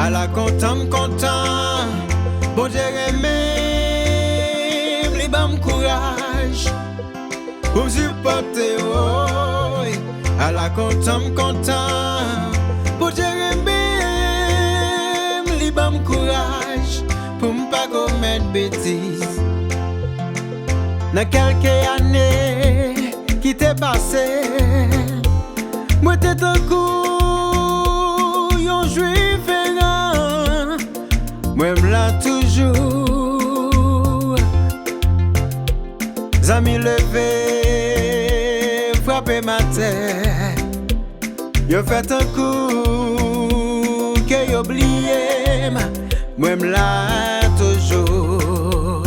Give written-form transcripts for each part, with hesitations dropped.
à la content, bon Dieu même, les bam courage, pour supporter, oh, à la content, bon Dieu même, les bam courage, pour ne pas commettre bêtises. Dans quelques années qui t'est passé, moi t'es un coup, yon juif errant, moi m'la toujours. Zanmi levé, frappé ma tête, yo fait un coup, que yo oublié, moi m'la toujours.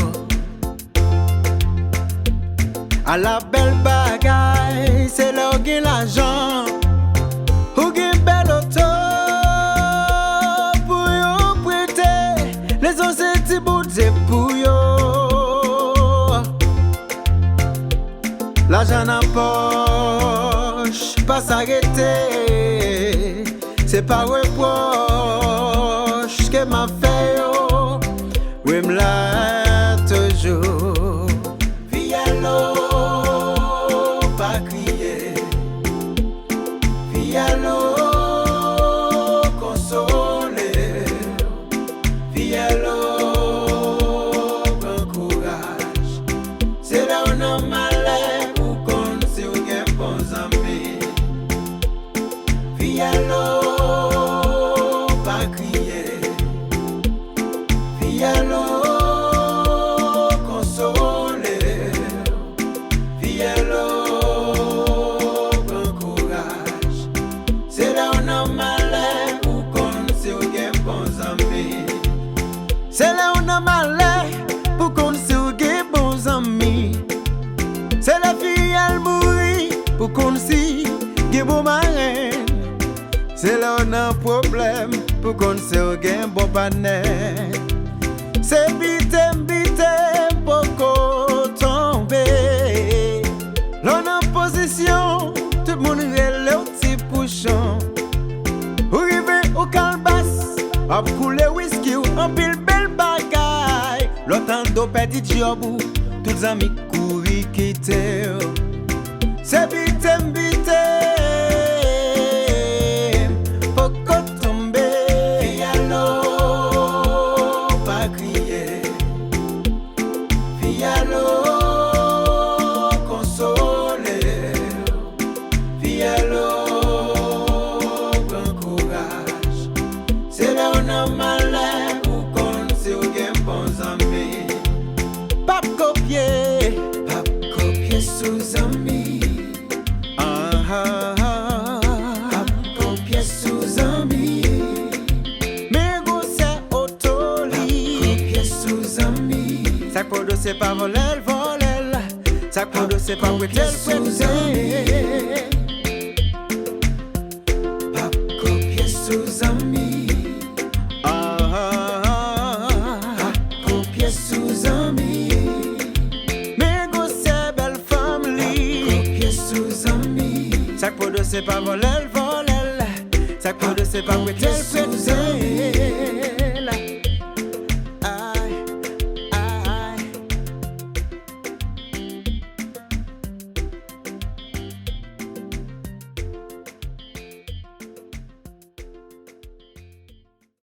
À la belle bagaille, c'est là où gagne l'argent, où gagne belle auto, pour yo prêter, les autres c'est petits bouts de pour yo. L'argent en poche, pas s'arrêter, c'est pas reproche que m'a fait yo, oui m'la toujours. Vialo. Vialo, consoler, vialo, bon courage. C'est là où on malheur pour qu'on se gagne bons amis. Vialo, pas crier. Vialo, consoler, vialo. C'est là où on a malheur pour qu'on se gagne bons amis. C'est la fille elle mourit pour qu'on se gagne bon marin. C'est là où on a un problème pour qu'on se gagne bon panel. C'est bite pour qu'on tombe. L'on a position, tout le monde est au petit bouchon. Arrivé au calbas, à couler whisky ou en pile. L'autant d'eau petit job, tous les amis courir quitter. C'est vite, pour qu'on tombe. Vialo, pas crier. Vialo, consoler. Vialo, bon courage. C'est là où on a malheur pour qu'on se gagne bons amis. Pas copier sous zanmi. Pas copier sous zanmi. Mais go c'est autoli. Pas copier sous zanmi. Ça codo c'est pas voler. Ça codo c'est pas prêter. Pas copier sous zanmi. Sous zanmi, mais go c'est belle famille. Copier sous zanmi. Ça codo c'est pas voler. Ça codo c'est pas prêter.